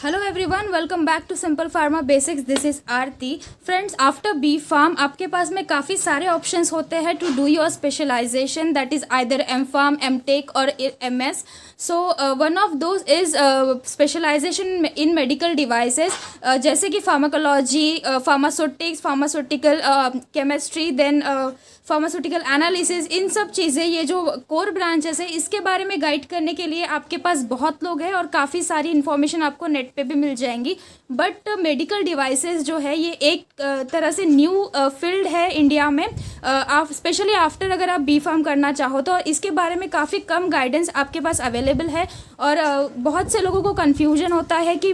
Hello everyone, welcome back to simple pharma basics. This is Aarti. Friends, after B pharm आपके पास में काफ़ी सारे ऑप्शंस होते हैं to do your specialisation, that is either M pharm, M tech और M S. So one of those is specialisation in medical devices, जैसे कि pharmacology, pharmaceutics, pharmaceutical chemistry, then pharmaceutical analysis. इन सब चीज़ें, ये जो कोर ब्रांचेस है, इसके बारे में गाइड करने के लिए आपके पास बहुत लोग हैं और काफ़ी सारी इन्फॉर्मेशन आपको नेट पे भी मिल जाएंगी। बट मेडिकल डिवाइसेस जो है, ये एक तरह से न्यू फील्ड है इंडिया में। आप स्पेशली आफ्टर अगर आप बी फार्म करना चाहो तो इसके बारे में काफ़ी कम गाइडेंस आपके पास अवेलेबल है। और बहुत से लोगों को कन्फ्यूजन होता है कि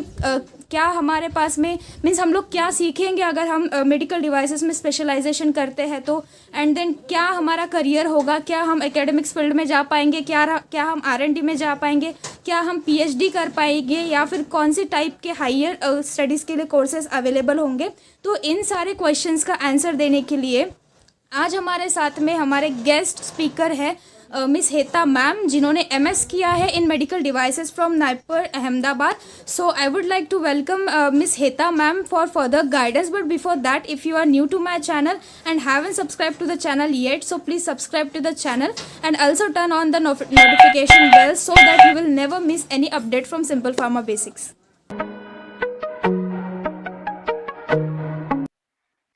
क्या हमारे पास में मीन्स हम लोग क्या सीखेंगे अगर हम मेडिकल डिवाइसेस में स्पेशलाइजेशन करते हैं तो, एंड देन क्या हमारा करियर होगा, क्या हम एकेडमिक्स फील्ड में जा पाएंगे, क्या हम आर&डी में जा पाएंगे, क्या हम पीएचडी कर पाएंगे, या फिर कौन सी टाइप के हायर स्टडीज़ के लिए कोर्सेज अवेलेबल होंगे। तो इन सारे क्वेश्चंस का आंसर देने के लिए आज हमारे साथ में हमारे गेस्ट स्पीकर है मिस हेता मैम, जिन्होंने एमएस किया है in medical devices from Nagpur Ahmedabad. So I would like to welcome miss Heta ma'am for further guidance. But before that, if you are new to my channel and haven't subscribed to the channel yet, so please subscribe to the channel and also turn on the notification bell so that you will never miss any update from Simple Pharma Basics.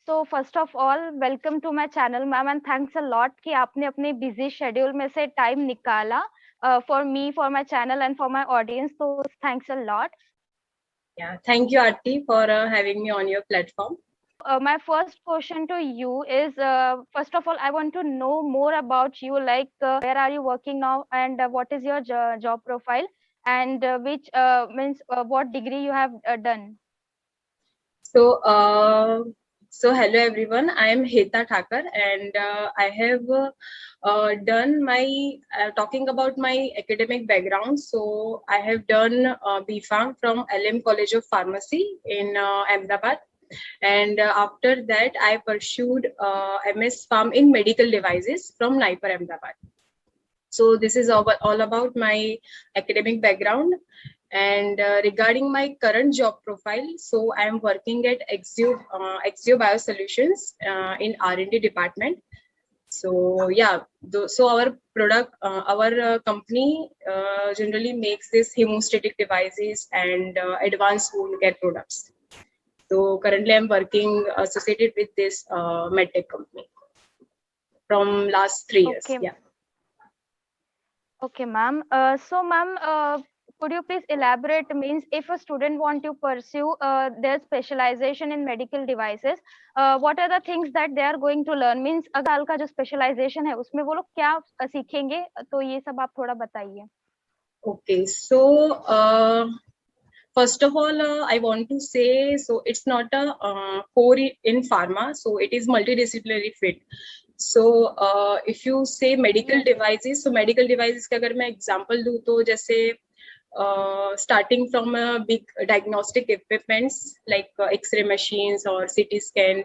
तो first of all welcome to my channel ma'am, and thanks a lot कि आपने अपने busy schedule में से time निकाला for me, for my channel and for my audience. तो thanks a lot. Yeah, thank you, Aarti, for having me on your platform. My first question to you is, first of all, I want to know more about you, like where are you working now, and what is your job profile, and which means what degree you have done. So, hello everyone. I am Heta Thakur, and I have done my talking about my academic background. So, I have done BPharm from LM College of Pharmacy in Ahmedabad, and after that, I pursued MS Pharm in Medical Devices from Naipur, Ahmedabad. So, this is all about my academic background. And regarding my current job profile, so I am working at Exio Biosolutions in R&D department. So yeah, so our product, our company generally makes this hemostatic devices and advanced wound care products. So currently I'm working associated with this medtech company from last 3 years. Okay. Yeah. Okay, ma'am. So, ma'am, could you please elaborate? Means, if a student want to pursue their specialization in medical devices, what are the things that they are going to learn? Means, अगले साल का जो specialization है, उसमें वो लोग क्या सीखेंगे? तो ये सब आप थोड़ा बताइए. Okay, so first of all, I want to say, so it's not a core in pharma, so it is multidisciplinary field. So if you say medical devices, so medical devices का अगर मैं example दूँ तो जैसे starting from big diagnostic equipments like X-ray machines or CT scan,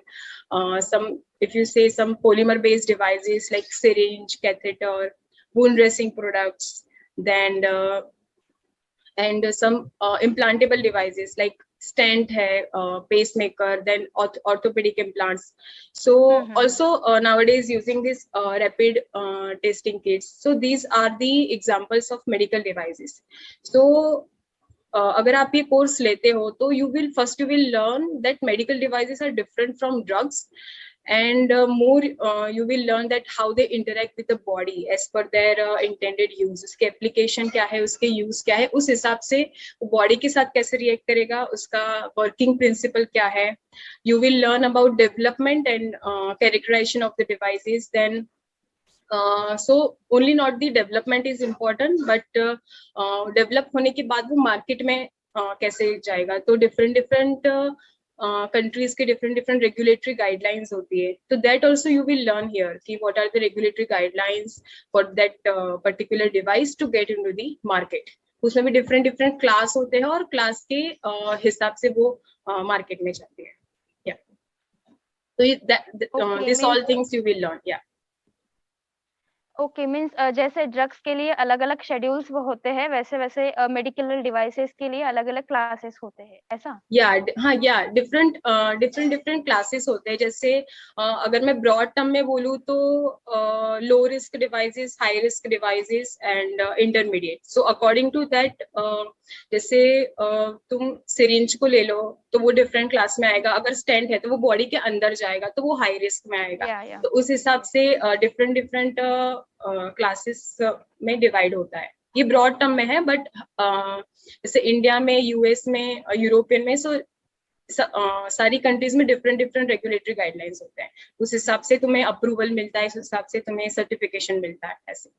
some if you say some polymer based devices like syringe, catheter, wound dressing products, then and some implantable devices like stent hai, pacemaker, then orthopedic implants. So also nowadays using this rapid testing kits. So these are the examples of medical devices. So अगर आप ये course लेते हो तो you will learn that medical devices are different from drugs, and more you will learn that how they interact with the body as per their intended use. उसके application क्या है, उसके use क्या है, उस हिसाब से वो body के साथ कैसे react करेगा, उसका working principle क्या है. You will learn about development and characterization of the devices. Then so only not the development is important, but develop होने के बाद वो market में कैसे जाएगा. तो different countries के different regulatory guidelines होती है. So that also you will learn here कि what are the regulatory guidelines for that particular device to get into the market. उसमें भी different class होते हैं और class के हिसाब से वो market में जाते हैं. Yeah. So this all things you will learn. Yeah. Okay, means जैसे ड्रग्स के लिए अलग अलग शेड्यूल्स वो होते हैं, वैसे वैसे मेडिकल डिवाइसेस के लिए अलग अलग क्लासेस होते हैं, ऐसा? हाँ या डिफरेंट डिफरेंट डिफरेंट क्लासेस होते हैं। जैसे अगर मैं ब्रॉड टर्म में बोलूँ तो low risk devices, high risk devices and intermediate. So according to that, जैसे तुम सिरिंज को ले लो तो वो डिफरेंट क्लास में आएगा। अगर स्टेंट है तो वो बॉडी के अंदर जाएगा तो वो हाई रिस्क में आएगा। या तो उस हिसाब से डिफरेंट डिफरेंट क्लासेस में डिवाइड होता है। ये ब्रॉड टर्म में है, बट जैसे इंडिया में, यूएस में, यूरोपियन में, सारी कंट्रीज में डिफरेंट डिफरेंट रेगुलेटरी गाइडलाइंस होते हैं। उस हिसाब से तुम्हें अप्रूवल मिलता है, उस हिसाब से तुम्हें सर्टिफिकेशन मिलता है, ऐसे।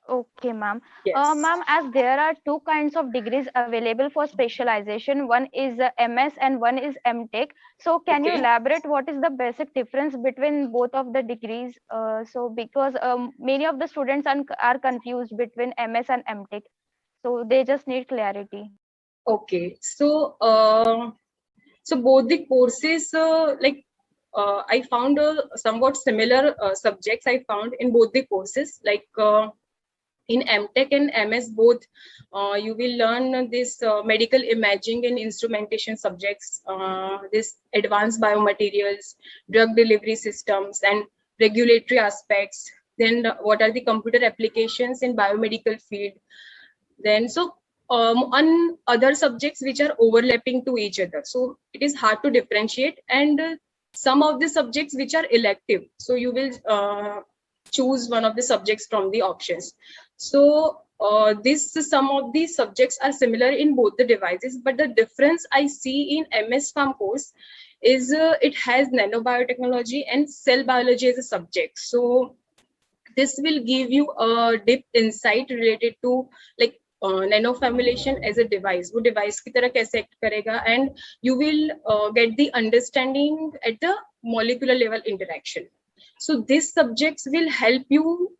Okay, ma'am. Yes. Ma'am, as there are two kinds of degrees available for specialization, one is MS and one is MTech. So, can you Okay. elaborate what is the basic difference between both of the degrees? So, because many of the students are confused between MS and MTech, so they just need clarity. Okay. So both the courses, I found somewhat similar subjects I found in both the courses. Like in MTech and MS both, you will learn this medical imaging and instrumentation subjects, this advanced biomaterials, drug delivery systems, and regulatory aspects. Then what are the computer applications in biomedical field? Then on other subjects which are overlapping to each other, so it is hard to differentiate. And some of the subjects which are elective, so you will choose one of the subjects from the options. So some of these subjects are similar in both the devices, but the difference I see in MS Pharm course is it has nanobiotechnology and cell biology as a subject. So this will give you a deep insight related to like nano formulation as a device, वो device की तरह कैसे act करेगा, and you will get the understanding at the molecular level interaction. So these subjects will help you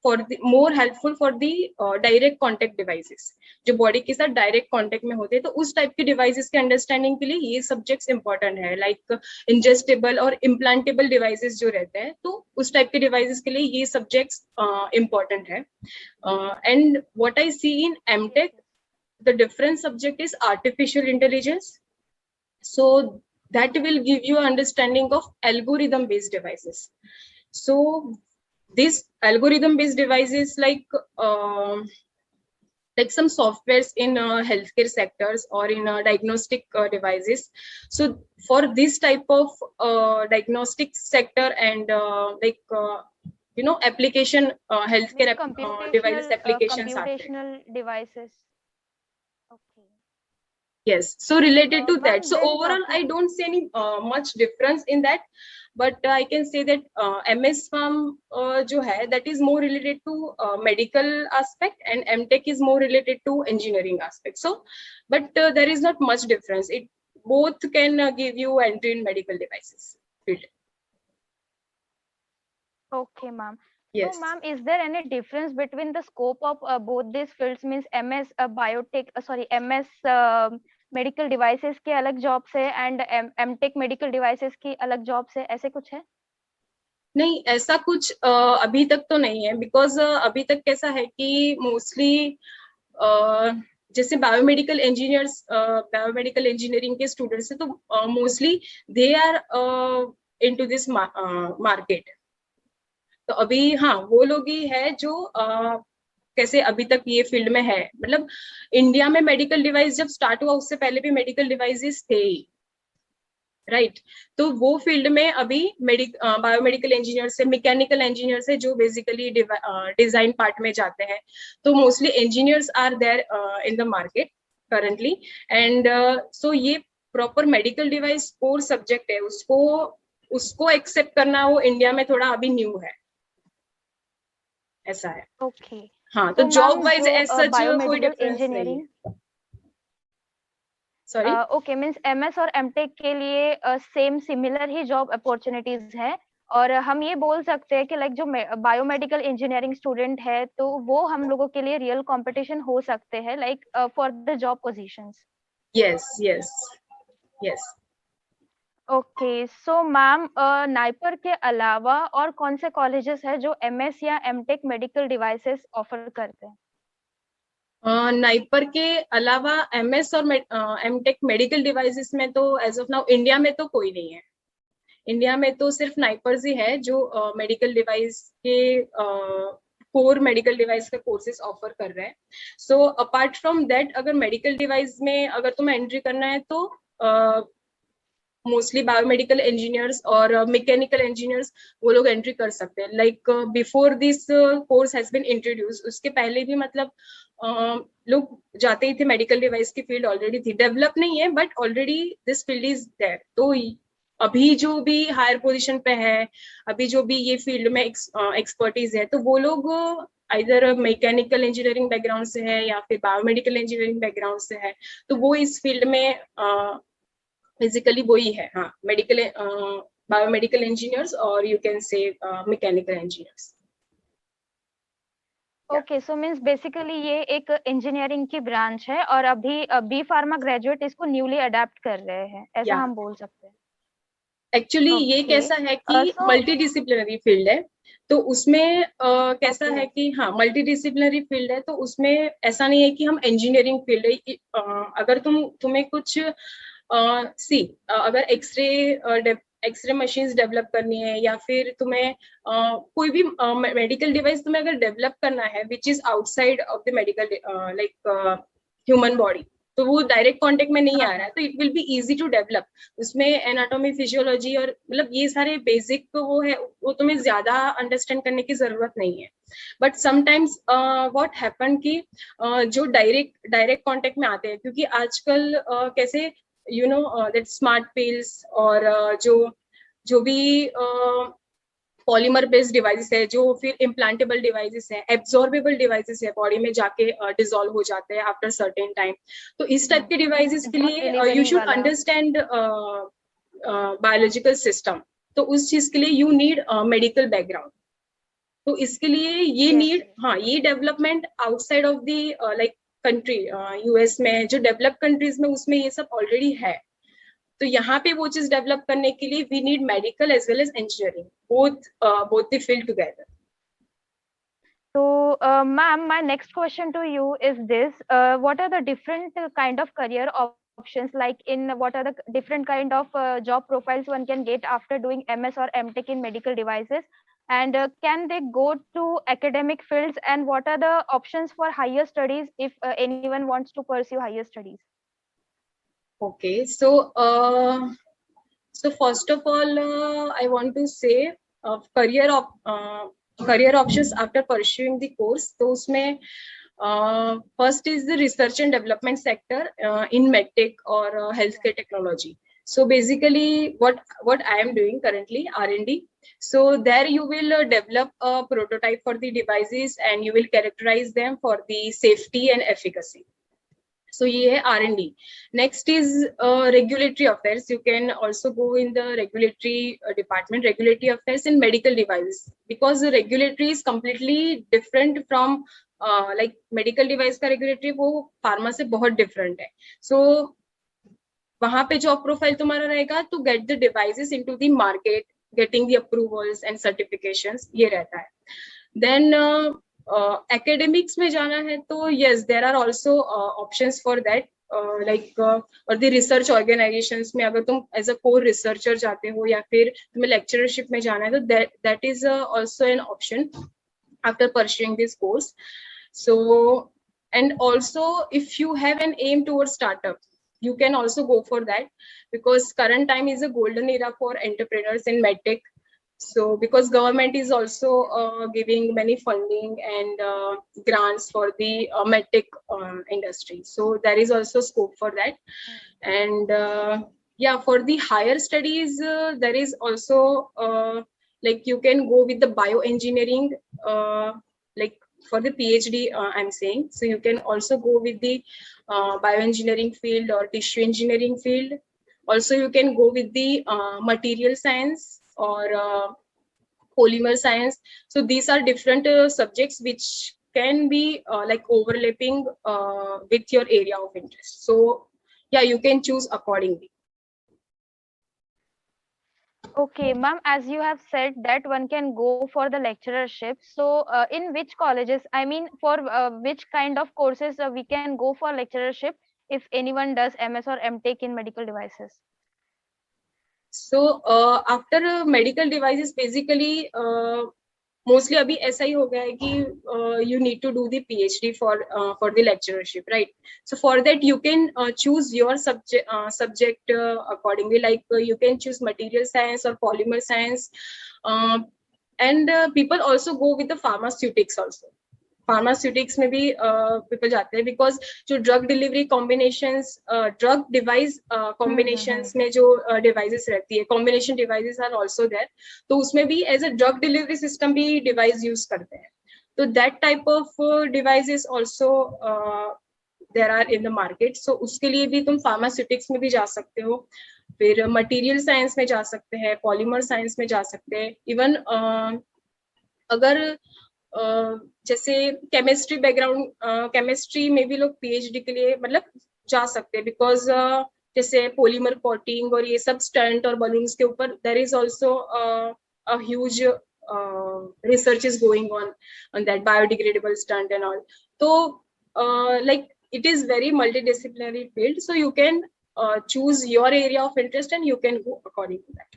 for the more helpful for the direct contact devices, जो body के साथ direct contact में होते हैं। तो उस टाइप के डिवाइसेस के अंडरस्टैंडिंग के लिए ये सब्जेक्ट्स इंपॉर्टेंट है। लाइक इंजेस्टेबल और इम्प्लांटेबल डिवाइसेस जो रहते हैं, तो उस टाइप के डिवाइसेस के लिए ये सब्जेक्ट्स इंपॉर्टेंट है। And what I see in MTech, the different subject is artificial intelligence, so that will give you understanding of algorithm based devices. So these algorithm based devices like some softwares in healthcare sectors or in diagnostic devices. So for this type of diagnostic sector and application, healthcare devices applications are there. Computational devices. Okay. Yes, so related to that, Ma'am, so then overall I talking- don't see any much difference in that, but I can say that MS Pharm जो है, that is more related to medical aspect, and MTech is more related to engineering aspect. So but there is not much difference. It both can give you entry in medical devices field. Okay, ma'am. Yes. So, ma'am, is there any difference between the scope of both these fields? Means MS biotech, MS medical devices के अलग jobs है and MTech medical devices की अलग jobs है, ऐसे कुछ है? नहीं, ऐसा कुछ अभी तक तो नहीं है, बिकॉज अभी तक कैसा है कि मोस्टली जैसे बायोमेडिकल इंजीनियरिंग के स्टूडेंट्स हैं, तो mostly they are into this market. तो अभी हाँ, वो लोग ही है जो कैसे अभी तक ये फील्ड में है। मतलब इंडिया में मेडिकल डिवाइस जब स्टार्ट हुआ, उससे पहले भी मेडिकल डिवाइसेस थे ही, राइट। तो वो फील्ड में अभी बायोमेडिकल इंजीनियर से, मैकेनिकल इंजीनियर से, जो बेसिकली डिजाइन पार्ट में जाते हैं, तो mostly engineers are there in the market currently. And so ये proper medical device core subject है, उसको एक्सेप्ट करना वो इंडिया में थोड़ा अभी न्यू है, ऐसा है। ओके। हाँ, तो जॉब वाइज ऐसा कोई डिफरेंस नहीं है। सॉरी, ओके, मींस एमएस और एमटेक के लिए सेम सिमिलर ही जॉब अपॉर्चुनिटीज है, और हम ये बोल सकते हैं कि लाइक जो बायोमेडिकल इंजीनियरिंग स्टूडेंट है, तो वो हम लोगों के लिए रियल कंपटीशन हो सकते हैं, like for the job positions. Yes yes yes. Okay, so ma'am NIPER के अलावा और कौन से कॉलेजेस है जो एमएस या एमटेक मेडिकल डिवाइसेस ऑफर करते हैं? नाइपर के अलावा एमएस और एमटेक मेडिकल डिवाइसेस में तो एज ऑफ नाउ इंडिया में तो कोई नहीं है। इंडिया में तो सिर्फ नाइपर्स ही है जो मेडिकल डिवाइस के कोर मेडिकल डिवाइस का कोर्सेज ऑफर कर रहे हैं। सो अपार्ट फ्रॉम दैट अगर मेडिकल डिवाइस में अगर तुम्हें एंट्री करना है तो मोस्टली बायोमेडिकल इंजीनियर्स और मैकेनिकल इंजीनियर्स वो लोग एंट्री कर सकते हैं। Like before this course has been introduce, उसके पहले भी मतलब लोग जाते ही थे, मेडिकल डिवाइस की फील्ड ऑलरेडी थी, डेवलप नहीं है but already this field is there. तो अभी जो भी हायर पोजीशन पे है, अभी जो भी ये फील्ड में एक्सपर्टीज है, तो वो लोग आइदर मैकेनिकल इंजीनियरिंग बैकग्राउंड से है या फिर बायोमेडिकल इंजीनियरिंग बैकग्राउंड से है, तो वो इस फील्ड में बेसिकली वही है। हाँ, मेडिकल बायोमेडिकल इंजीनियर्स और you can say mechanical engineers. Okay, so means basically ये एक इंजीनियरिंग की ब्रांच है और अभी बी फार्मा ग्रेजुएट इसको न्यूली अडेप्ट कर रहे हैं, ऐसा हम बोल सकते हैं। एक्चुअली ये Okay. कैसा है कि मल्टी डिसिप्लिनरी फील्ड है, तो उसमें कैसा है कि हाँ मल्टी डिसिप्लिनरी फील्ड है, तो उसमें ऐसा नहीं है कि हम इंजीनियरिंग फील्ड है। अगर तुम्हें कुछ अगर एक्सरे मशीन्स डेवलप करनी है या फिर तुम्हें कोई भी मेडिकल डिवाइस तुम्हें अगर डेवलप करना है which is outside of the medical like human body, तो वो डायरेक्ट कांटेक्ट में नहीं आ रहा है, तो it will be easy to develop. उसमें एनाटॉमी, फिजियोलॉजी और मतलब ये सारे बेसिक वो है, वो तुम्हें ज्यादा अंडरस्टैंड करने की जरूरत नहीं है। बट समटाइम्स व्हाट हैपन कि जो डायरेक्ट कांटेक्ट में आते हैं, क्योंकि आजकल कैसे you know that smart pills और जो भी पॉलीमर बेस्ड डिवाइसेस है, जो फिर इम्प्लांटेबल डिवाइसेस है, एब्जॉर्बेबल डिवाइसेस है, बॉडी में जाके डिसॉल्व हो जाते हैं आफ्टर सर्टेन टाइम। तो इस टाइप के डिवाइसेस के लिए you should understand biological system, तो उस चीज के लिए यू नीड मेडिकल बैकग्राउंड। तो इसके लिए ये नीड, हाँ, ये development outside of the like country, US में जो डेवलप कंट्रीज में उसमें ये सब ऑलरेडी है। तो यहाँ पे वो चीज डेवलप करने के लिए we need medical as well as engineering, both the field together. So, ma'am, my next question to you is this: what are the different kind of career options? Like, in what are the different kind of job profiles one can get after doing MS or MTech in medical devices? And can they go to academic fields? And what are the options for higher studies if anyone wants to pursue higher studies? Okay, so first of all, I want to say career options after pursuing the course. तो उसमें first is the research and development sector in medtech or healthcare technology. So basically, what I am doing currently, R&D. So there you will develop a prototype for the devices and you will characterize them for the safety and efficacy. So ये है R&D. Next is regulatory affairs. You can also go in the regulatory department, regulatory affairs in medical devices, because the regulatory is completely different from like medical device का regulatory वो pharma से बहुत different है. So वहाँ पे job profile तुम्हारा रहेगा to get the devices into the market, getting the approvals and certifications, ये रहता है. Then academics में जाना है तो yes, there are also options for that, like और the research organizations में अगर तुम as a core researcher जाते हो या फिर तुम्हें lecturership में जाना है तो that is also an option after pursuing this course. So, and also if you have an aim towards startup, you can also go for that, because current time is a golden era for entrepreneurs in medtech. So because government is also giving many funding and grants for the medtech industry, so there is also scope for that. And yeah, for the higher studies there is also like you can go with the bioengineering, like for the PhD I'm saying, so you can also go with the bioengineering field or tissue engineering field. Also you can go with the material science or polymer science. So these are different subjects which can be like overlapping with your area of interest. So yeah, you can choose accordingly. Okay, ma'am, as you have said that one can go for the lecturership. So, in which colleges, I mean, for which kind of courses we can go for lecturership if anyone does MS or MTech in medical devices? So after medical devices, basically mostly अभी ऐसा ही हो गया है कि you need to do the PhD for the lecturership, right? So for that you can choose your subject accordingly. Like you can choose material science or polymer science, uh, and people also go with the pharmaceutics also. Pharmaceutics में भी people जाते हैं because जो drug delivery combinations drug device combinations में जो devices रहती है combination devices are also there, तो उसमें भी as a drug delivery system भी डिवाइस यूज करते हैं. तो that type of devices also there are in the market. So उसके लिए भी तुम फार्मास्यूटिक्स में भी जा सकते हो, फिर मटेरियल साइंस में जा सकते हैं, पॉलीमर साइंस में जा सकते हैं. इवन अगर जैसे केमिस्ट्री बैकग्राउंड, केमिस्ट्री में भी लोग पीएचडी के लिए मतलब जा सकते हैं बिकॉज जैसे पॉलीमर कोटिंग और ये सब स्टंट और बलून्स के ऊपर there is also a huge research is going on that biodegradable stunt and all. So like it is very multidisciplinary field, so you can choose your area of interest and you can go according to that.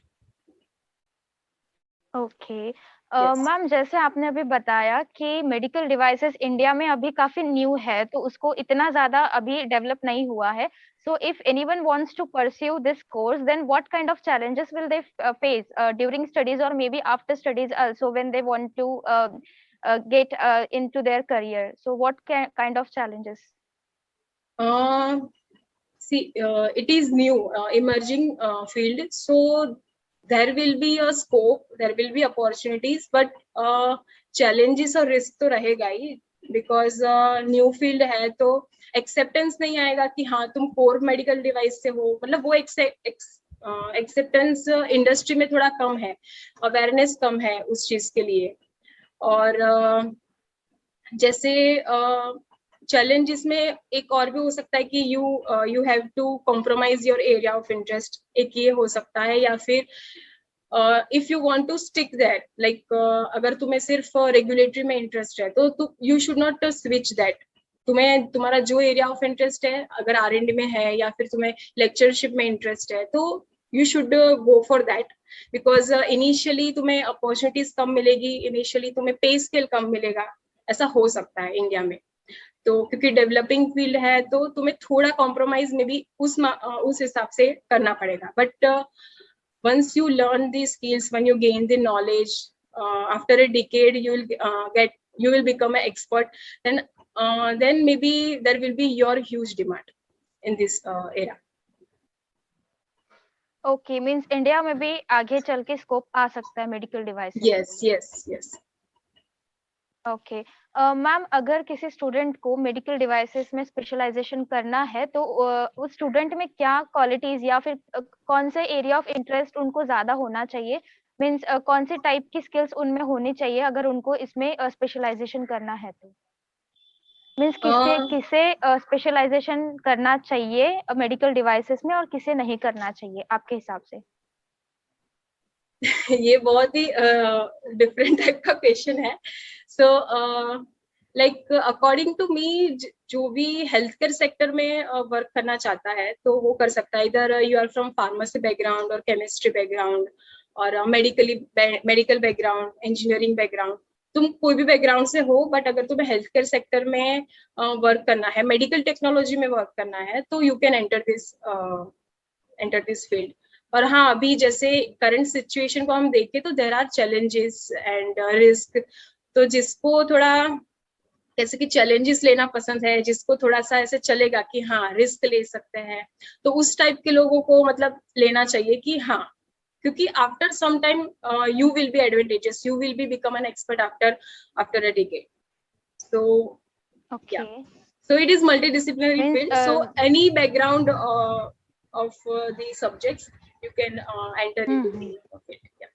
Okay Yes. Ma'am, जैसे आपने अभी बताया कि medical devices India में अभी काफी new है, तो उसको इतना ज्यादा अभी डेवलप नहीं हुआ है. So if anyone wants to pursue this course, then what kind of challenges will they face during studies or maybe after studies also when they want to get into their career? So what kind of challenges? See, it is new, emerging field, so there will be a scope, there will be opportunities, but challenges और risk तो रहेगा ही because new field है तो acceptance नहीं आएगा कि हाँ तुम core medical device से हो, मतलब वो acceptance industry में थोड़ा कम है, awareness कम है उस चीज के लिए. और जैसे चैलेंजेस में एक और भी हो सकता है कि you have to compromise your area of interest, एक ये हो सकता है. या फिर if you want to stick that, like अगर तुम्हें सिर्फ रेगुलेटरी में इंटरेस्ट है तो you should not switch that. तुम्हें तुम्हारा जो एरिया ऑफ इंटरेस्ट है, अगर R&D में है या फिर तुम्हें लेक्चरशिप में इंटरेस्ट है, तो you should go for that because initially तुम्हें अपॉर्चुनिटीज कम मिलेगी, इनिशियली तुम्हें पे स्केल कम मिलेगा. ऐसा हो सकता है इंडिया में, तो क्योंकि डेवलपिंग फील्ड है तो तुम्हें थोड़ा कॉम्प्रोमाइज में भी उस हिसाब से करना पड़ेगा. But once you learn the skills, when you gain the knowledge, after a decade you will become an expert, then maybe there will be your huge demand in this era. Okay, means India में भी आगे चल के scope आ सकता है medical devices. yes. Okay ma'am, अगर किसी student को मेडिकल डिवाइसेस में स्पेशलाइजेशन करना है तो उस स्टूडेंट में क्या क्वालिटीज या फिर कौन से एरिया ऑफ इंटरेस्ट उनको ज्यादा होना चाहिए, मींस कौन से टाइप की स्किल्स उनमें होनी चाहिए अगर उनको इसमें स्पेशलाइजेशन करना है? तो मींस किसे स्पेशलाइजेशन करना चाहिए मेडिकल डिवाइसेस में और किसे नहीं करना चाहिए आपके हिसाब से? ये बहुत ही डिफरेंट टाइप का क्वेश्चन है. So like according to me, जो भी हेल्थ केयर सेक्टर में वर्क करना चाहता है तो वो कर सकता है. इधर you are from pharmacy background और केमिस्ट्री बैकग्राउंड और मेडिकल बैकग्राउंड, इंजीनियरिंग बैकग्राउंड, तुम कोई भी बैकग्राउंड से हो, बट अगर तुम्हें हेल्थ केयर सेक्टर में वर्क करना है, मेडिकल टेक्नोलॉजी में वर्क करना है, तो you can enter this field. और हाँ, अभी जैसे करंट सिचुएशन को हम देखें तो there are challenges and risk. तो जिसको थोड़ा जैसे कि चैलेंजेस लेना पसंद है, जिसको थोड़ा सा ऐसे चलेगा कि हाँ रिस्क ले सकते हैं, तो उस टाइप के लोगों को मतलब लेना चाहिए कि हाँ, क्योंकि after some time you will be advantages, you will be become an expert after a decade. So okay, so it is multidisciplinary field, so any background of the subjects you can enter into the field. Yeah.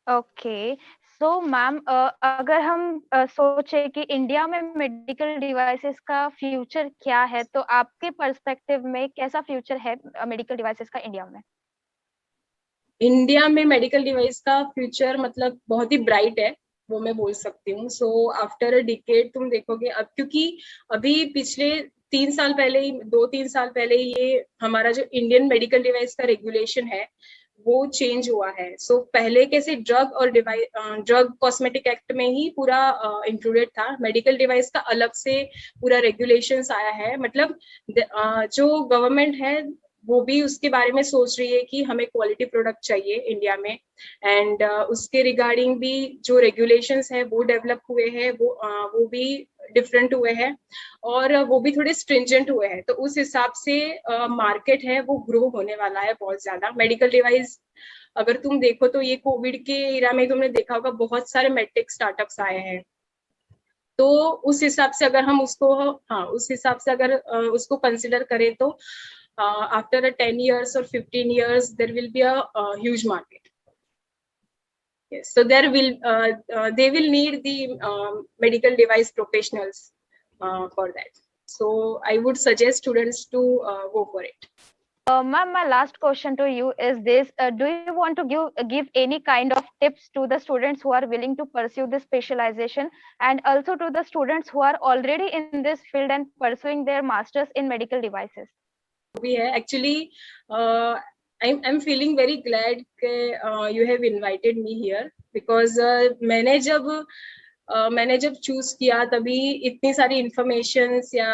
Okay, so ma'am, अगर हम सोचे कि India में medical devices का future क्या है, तो आपके पर्सपेक्टिव में कैसा फ्यूचर है मेडिकल डिवाइसेस का इंडिया में? इंडिया में मेडिकल डिवाइस का फ्यूचर मतलब बहुत ही ब्राइट है, वो मैं बोल सकती हूँ। सो आफ्टर अ डिकेड तुम देखोगे अब, क्योंकि अभी पिछले 3 साल पहले ही, 2-3 साल पहले ही ये हमारा जो इंडियन मेडिकल डिवाइस का रेगुलेशन है वो चेंज हुआ है। सो पहले कैसे ड्रग और ड्रग कॉस्मेटिक एक्ट में ही पूरा इंक्लूडेड था, मेडिकल डिवाइस का अलग से पूरा रेगुलेशंस आया है। मतलब जो गवर्नमेंट है वो भी उसके बारे में सोच रही है कि हमें क्वालिटी प्रोडक्ट चाहिए इंडिया में, एंड उसके रिगार्डिंग भी जो रेगुलेशंस है वो डेवलप हुए हैं, वो भी डिफरेंट हुए हैं और वो भी थोड़े स्ट्रिंजेंट हुए हैं। तो उस हिसाब से मार्केट है वो ग्रो होने वाला है बहुत ज्यादा मेडिकल डिवाइस। अगर तुम देखो तो ये कोविड के इरा में तुमने देखा होगा बहुत सारे मेडटेक स्टार्टअप्स आए हैं। तो उस हिसाब से अगर हम उसको, हाँ उस हिसाब से अगर उसको कंसिडर करें तो after a 10 years or 15 years there will be a huge market. Yes, so there will they will need the medical device professionals for that. So I would suggest students to go for it. Ma'am, my last question to you is this: do you want to give any kind of tips to the students who are willing to pursue this specialization, and also to the students who are already in this field and pursuing their masters in medical devices? भी है actually, I am feeling very glad के you have invited me here, because मैंने जब choose किया तभी इतनी सारी information या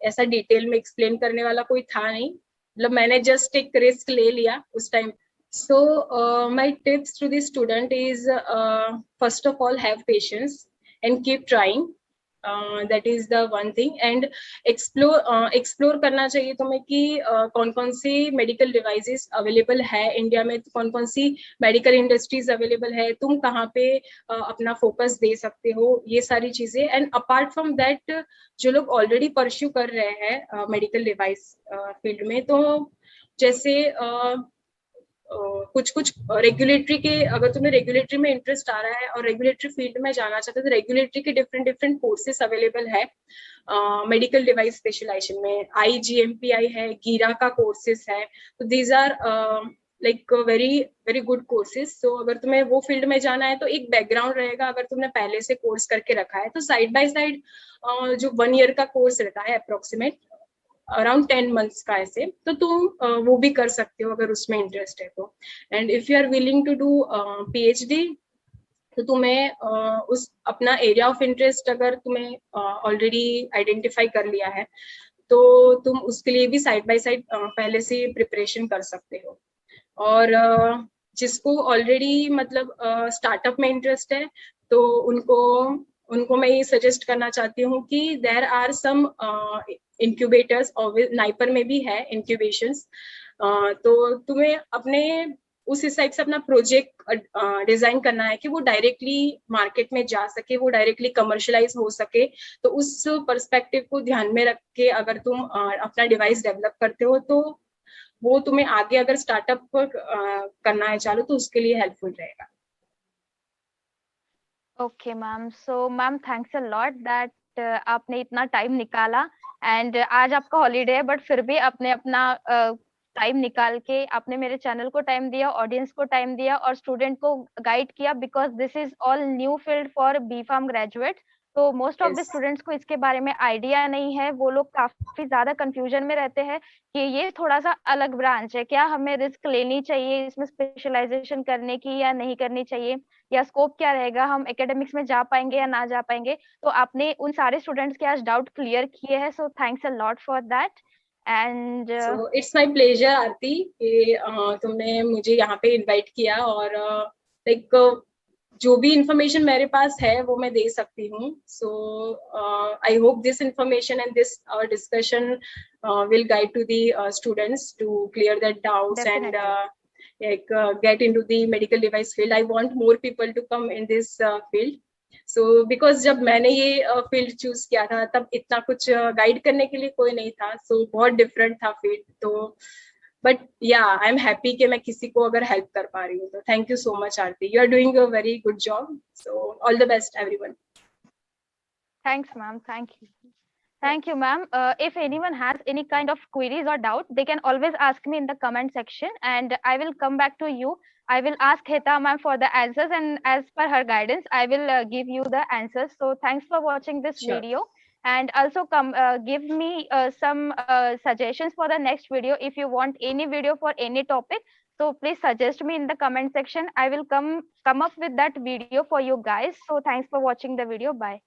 ऐसा डिटेल में एक्सप्लेन करने वाला कोई था नहीं। मतलब मैंने जस्ट एक रिस्क ले लिया उस time. So my tips to the student is first of all have patience and keep trying, that is the one thing. And explore करना चाहिए तुम्हें कि कौन कौन सी मेडिकल डिवाइसेस अवेलेबल है इंडिया में, कौन कौन सी मेडिकल इंडस्ट्रीज अवेलेबल है, तुम कहाँ पे अपना फोकस दे सकते हो, ये सारी चीजें। एंड अपार्ट फ्रॉम दैट जो लोग ऑलरेडी परस्यू कर रहे हैं मेडिकल डिवाइस फील्ड में, तो जैसे कुछ कुछ रेगुलेटरी के, अगर तुम्हें रेगुलेटरी में इंटरेस्ट आ रहा है और रेगुलेटरी फील्ड में जाना चाहते हो तो रेगुलेटरी के डिफरेंट डिफरेंट कोर्सेस अवेलेबल है मेडिकल डिवाइस स्पेशलाइजेशन में। IGMPI है, गिरा का कोर्सेस है, तो these are like very very good courses. So अगर तुम्हें वो फील्ड में जाना है तो एक बैकग्राउंड रहेगा, अगर तुमने पहले से कोर्स करके रखा है तो साइड बाय साइड जो 1 ईयर का कोर्स रहता है अप्रोक्सीमेट अराउंड 10 मंथ्स का, ऐसे तो तुम वो भी कर सकते हो अगर उसमें इंटरेस्ट है तो। And if you are willing to do PhD तो तुम्हें उस अपना एरिया ऑफ इंटरेस्ट अगर तुम्हें ऑलरेडी आइडेंटिफाई कर लिया है तो तुम उसके लिए भी साइड बाय साइड पहले से प्रिपरेशन कर सकते हो। और जिसको ऑलरेडी मतलब स्टार्टअप में इंटरेस्ट है तो उनको मैं ये सजेस्ट करना चाहती हूँ कि देयर आर सम इंक्यूबेटर्स, और नाइपर में भी है इंक्यूबेशंस। तो तुम्हें अपने उस हिसाब से अपना प्रोजेक्ट डिजाइन करना है कि वो डायरेक्टली मार्केट में जा सके, वो डायरेक्टली कमर्शलाइज हो सके। तो उस पर्सपेक्टिव को ध्यान में रख के अगर तुम अपना डिवाइस डेवलप करते हो तो वो तुम्हें आगे अगर स्टार्टअप करना है चालू तो उसके लिए हेल्पफुल रहेगा। Okay ma'am, so ma'am thanks a lot that आपने इतना टाइम निकाला, एंड आज आपका हॉलीडे है बट फिर भी आपने अपना टाइम निकाल के आपने मेरे चैनल को टाइम दिया, ऑडियंस को टाइम दिया और स्टूडेंट को गाइड किया, because this is all new field for B.Pharm graduate. तो most of the Yes. Students को इसके बारे में आइडिया नहीं है, वो लोग काफी ज्यादा कंफ्यूजन में रहते हैं कि ये थोड़ा सा अलग ब्रांच है, क्या हमें रिस्क लेनी चाहिए इसमें स्पेशलाइजेशन करने की या नहीं करनी चाहिए, या स्कोप क्या रहेगा, हम एकेडमिक्स में जा पाएंगे या ना जा पाएंगे। तो आपने उन सारे स्टूडेंट्स के आज डाउट क्लियर किए हैं, so thanks a lot for that. And so it's my pleasure Aarti कि तुमने मुझे यहाँ पे इनवाइट किया, और लाइक जो भी इंफॉर्मेशन मेरे पास है वो मैं दे सकती हूँ। So I hope this information and this discussion will guide to the students to clear their doubts and get into the medical device field. I want more people to come in this field. So because जब मैंने ये field choose किया था तब इतना कुछ guide करने के लिए कोई नहीं था, सो बहुत डिफरेंट था फील्ड। तो बट या आई एम हैप्पी कि मैं किसी को अगर हेल्प कर पा रही हूँ। तो thank you so much Aarti, you are doing a very good job. So all the best everyone. Thanks ma'am, thank you. Thank you, ma'am. If anyone has any kind of queries or doubt, they can always ask me in the comment section, and I will come back to you. I will ask Heta ma'am for the answers, and as per her guidance, I will give you the answers. So thanks for watching this Sure. video, and also come give me some suggestions for the next video. If you want any video for any topic, so please suggest me in the comment section. I will come up with that video for you guys. So thanks for watching the video. Bye.